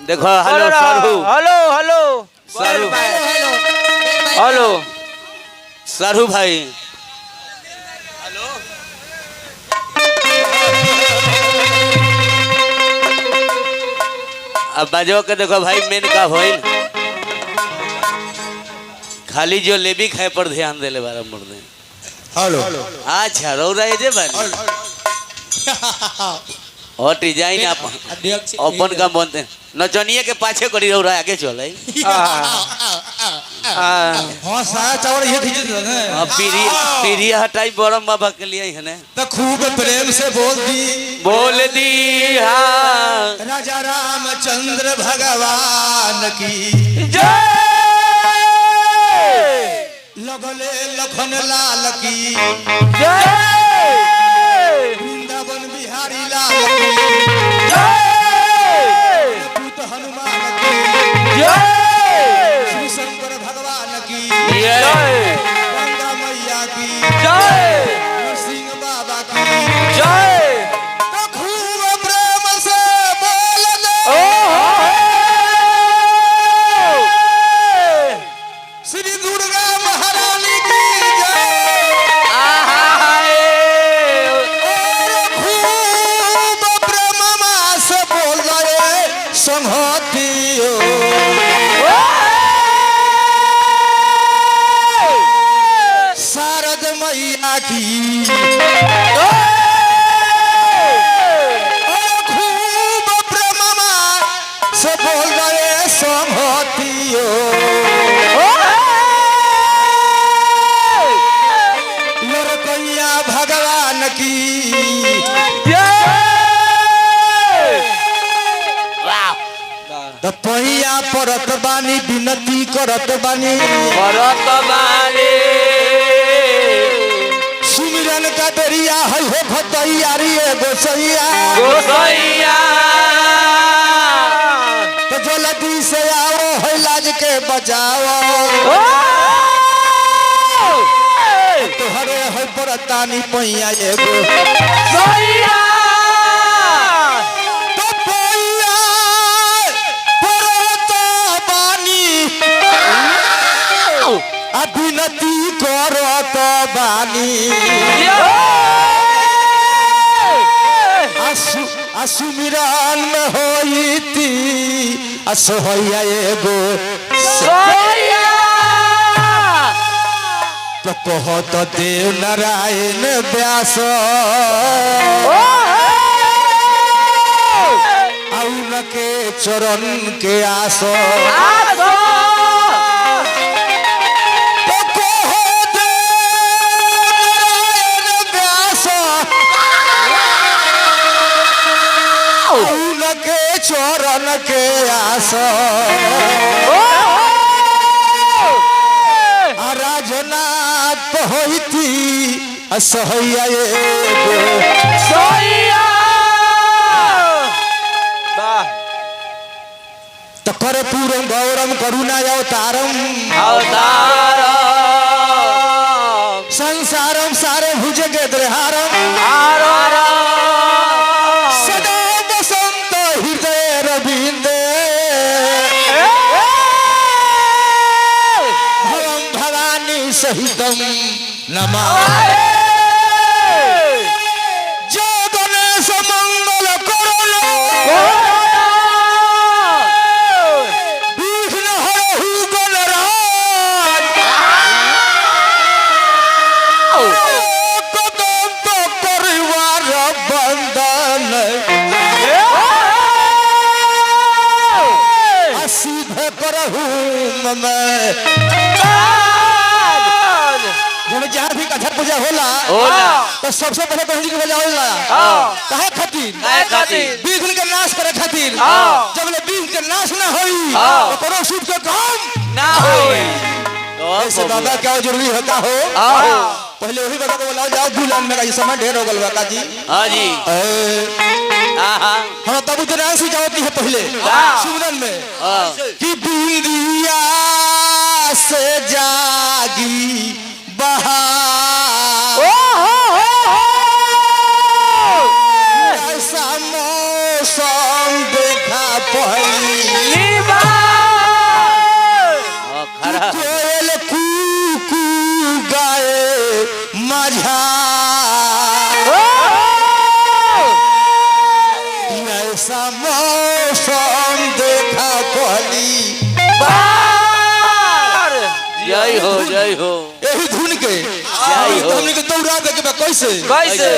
देखो hello सरहू hello hello सरहू hello सरहू भाई hello अब बाजो के देखो भाई मेन का होइल खाली जो लेबी खाए पर ध्यान देले बारा मुर्दे हेलो अच्छा रौरा ये जे बानी और डिजाइन आप ओपन का बनते नचनिए के पाछे करी रौरा आगे चले हां साया चावल ये खींच दे ना अब पीढ़ी हटाई बरम बाबा के लिए है तो खूब प्रेम से बोल दी हाँ राजा रामचंद्र भगवान की जय लगले लखन लाल की जय वृंदावन बिहारी लाल की जय पूत हनुमान की जय श्री शंकर भगवान की जय गंगा मैया की जय नरसिंह बाबा की जय तो खूब प्रेम से बोल दे श्री दुर्गा महारानी की जय और खूब प्रेम से बोल रहे संहतियो शारद मैया की और खूब प्रेम से बोल रहे संहतियो लड़कैया भगवान की पहिया परत बानी विनती करत बानी सुमिरन का दरिया है हो भतैयारी गोसैया तो जल्दी से आओ है लाज के बचाओ तोहरे है परतानी पहिया एगो तो पहिया परत बानी आ विनती करत बानी सुमिरन में होईती असोहैया एगो तो कहत देव नारायण व्यास आउन के चरण के आस तो कहत नारायण व्यास आउन के चरण के आस राजनाथ होती असहैया तो करे पूरम गौरम करुणा अवतारम संसारम सारे भुजे के द्रहारम सदा बसंत हृदय रविंदे भवम भवानी सहितम नमामि जय गणेश मंगल करो विघ्न हरहु गणराज कदम परिवार बंदन सिद्ध करहु मैं जब जहाँ भी कथा पूजा होला तो सबसे पहले कौन जी के पूजा होला काहे खातिर विघ्न के नाश करे खातिर जब ले विघ्न के नाश ना होई तो करो शुभ के काम ना होई ऐसे बाबा क्या जरूरी होता हो पहले वही बाबा को बुलाओ जाओ दुल्हन में का ये समय ढेर हो गल बाका जी हाँ जी हाँ तब उधर से जाओ है पहले सुमरन में कि बिंदिया से जागी बहार ऐसा मौसम देखा पहली ऐसा मौसम देखा कोहली जय हो जय हो यही धुन के जय हो हमने के दौड़ा दे के कैसे कैसे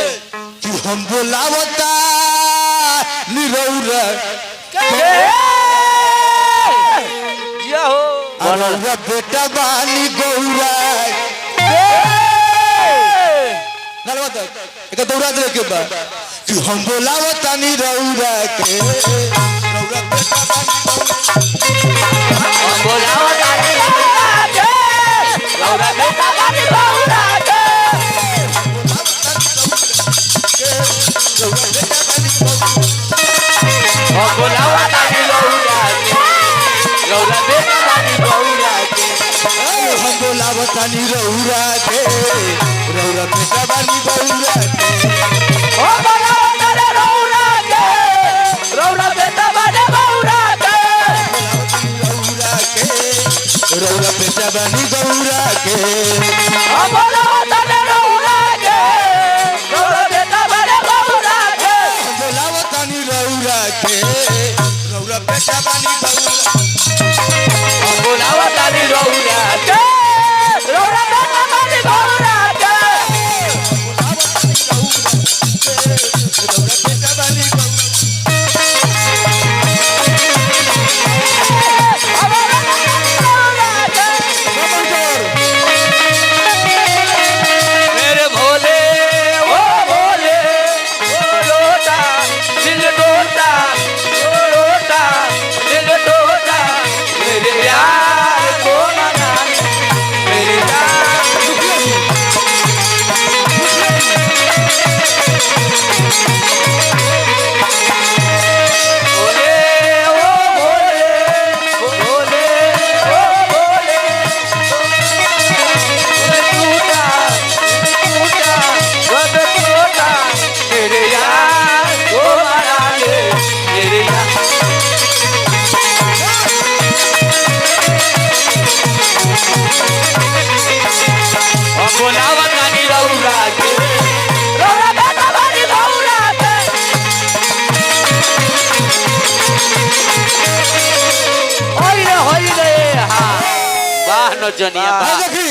कि हम बोलावता निरौरा जिया हो अरौरा बेटा बानी गौरा नलवा तक एक दौड़ा दे के बा कि हम बोलावता निरौरा के रौरा बेटा बानी बोलावता निरौरा के रौरा बेटा बानी गौरा के बोलावता निरौरा के रौरा बेटा बानी गौरा के हम बोलावता निरौरा के रौरा बेटा बानी गौरा के ओ बोलावता निरौरा के रौरा बेटा बानी गौरा के रौरा बेटा बानी गौरा के ओ बोलावता निरौरा के रौरा बेटा बानी गौरा के बोलावता निरौरा के रौरा बेटा बानी गौरा बोलावता निरौरा के रौरा बेटा बानी गौरा के रौरा बेटा बानी गौरा मेरे भोले ओ भोले ओ लोटा दिल टोटा ओ लोटा दिल टोटा मेरे यार को मनाने मेरे यार भोले ओ भोले ओ भोले ओ भोले टूटा टूटा रब टूटा मेरे यार को मारा ले मेरे यार हम बोलावता निरौरा के रौरा बेटा बानी गौरा के होई रे हाँ वाह नचनिया भाई वाह देखी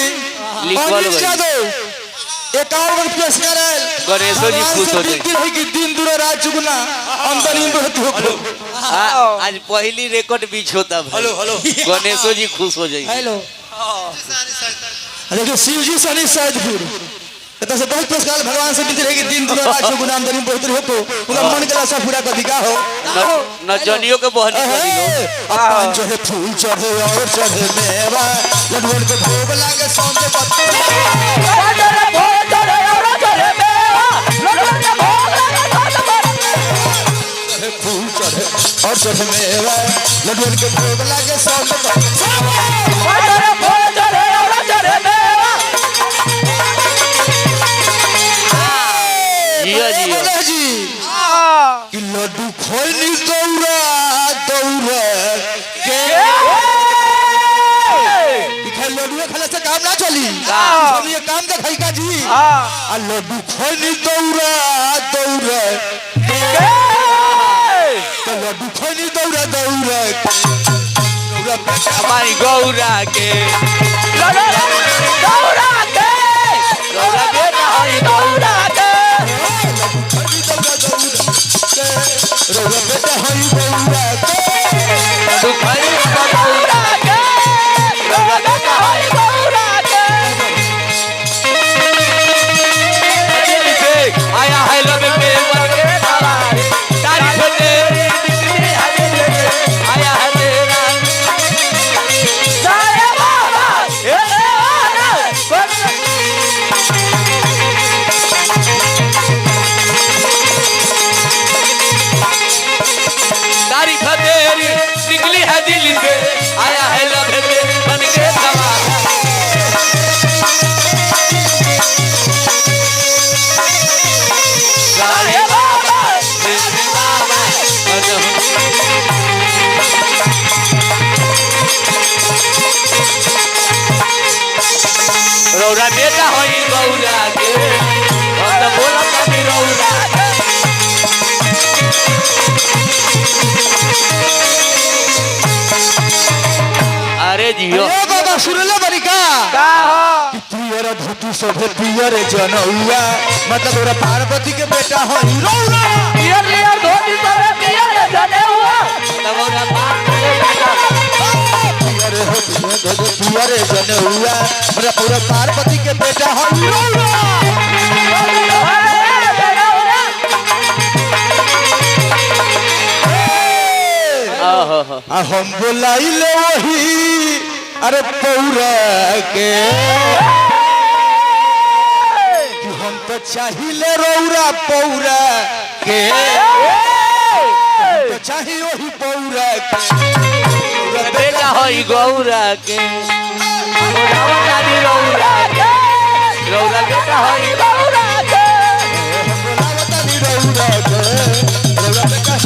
लिखल अनिल गई। यादव 51 पुरस्कार है गणेशो जी खुश हो जाए। रही कि दिन दूर रात चुगना अंदर इंदर हो आज पहली रिकॉर्ड बीच होता भाई हेलो हेलो गणेशो जी खुश हो जाए हेलो देखिए शिव जी सनी सैदपुर तो से बहुत पुरस्कार भगवान से मिलते रहे कि दिन दूर रात चुगना अंदर इंदर होते हो उनका मन के लाशा पूरा कर दिखा हो नचनियों के बहनी कर दिलो अपन चढ़े फूल चढ़े और चढ़े मेवा लडवन के भोग लागे सौंदे फूल चढ़े और चढ़े मेवा लडवन के भोग लागे सौंदे जिया जिया जी कि लड्डू खोलनी दौड़ा दौड़ा के दिखाई लड्डू खाने से काम ना चली हम ये काम देखाई का जी आ लड्डू खोलनी दौड़ा दौड़ा तो लड्डू खोलनी दौड़ा दौड़ा दौड़ा बेटा हमारी गौरा के गौरा बेटा हरी गौरा के खोलनी दौड़ा दौड़ा रौरा बेटा हई दौड़ा तू खरी गौरा के गौरा बेटा हरी गौरा के दिल से आया है लब पे के दवाई तारीफ तेरी निकली है दिल से आया है तेरा सारे बाबा हे बाबा तारीफ तेरी निकली है दिल से आया है लब पे बन के दवा सारे बाबा मेरे बाबा रौरा बेटा होई गौरा के हम तो बोला कभी रौरा के जियो अरे बाबा सुनले बड़ी का का हो कि पियर धोती शोभे पियर जनौआ मतलब ओरा पार्वती के बेटा हो रौरा पियर पियर धोती सब पियर जने हुआ तब ओरा बाप के बेटा पियर जनौआ मतलब पूरा पार्वती के बेटा हो रौरा आ हम बोलाइले वही अरे पौरा के कि हम तो चाहिए रौरा पौरा के तो चाहिए वही पौरा के बेटा होई गौरा के रौरा बेटा होई गौरा के हम बोलावतानी रौरा के रौरा बेटा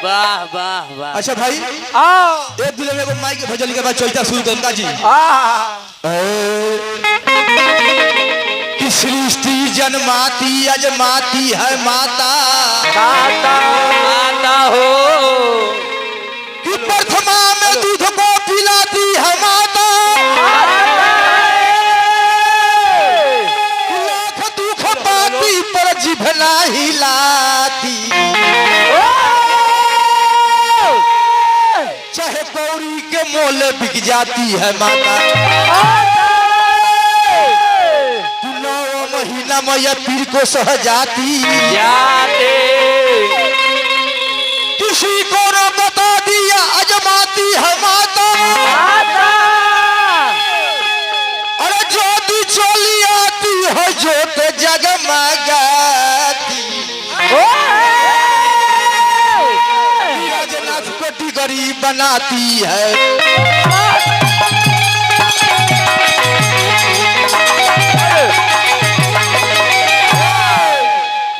वाह वाह वाह अच्छा भाई आओ एक दूसरे में माई के भजन के बाद चौथा शुरू करना जी कि सृष्टि जन्माती अजमाती है माता माता हो कि प्रथमा में दूध को पिलाती है माता लाख दुख पाती पर जिभ नहीं हिलाती चाहे पौरी के मोल बिक जाती है माता नौ महीना मैया पीर को सह जाती जाते किसी को न बता दिया अजमाती है माता अरे ज्योति चली आती है ज्योत जगमगाती राजनाथ कोटि गरीब बनाती है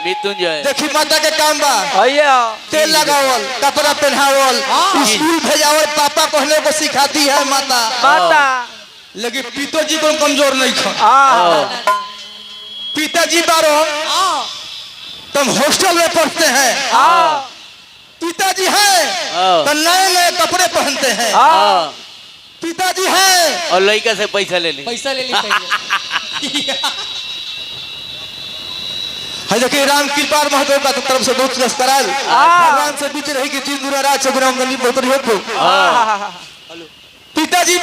मृत्युंजय देखी माता के काम बा भैया तेल लगावल कपड़ा पहनावल स्कूल भेजावल पापा कहने को सिखाती है माता माता लेकिन पिताजी को कमजोर नहीं खा पिताजी बारो तुम हॉस्टल में पढ़ते हैं पिताजी हैं तो नए नए कपड़े पहनते हैं पिताजी हैं और लड़का से पैसा ले ली है देखिए राम कृपाल महतो का तरफ से बहुत पुरस्कार भगवान से बीच रही कि दिन दुरा रात चगुना गली बहुत पिताजी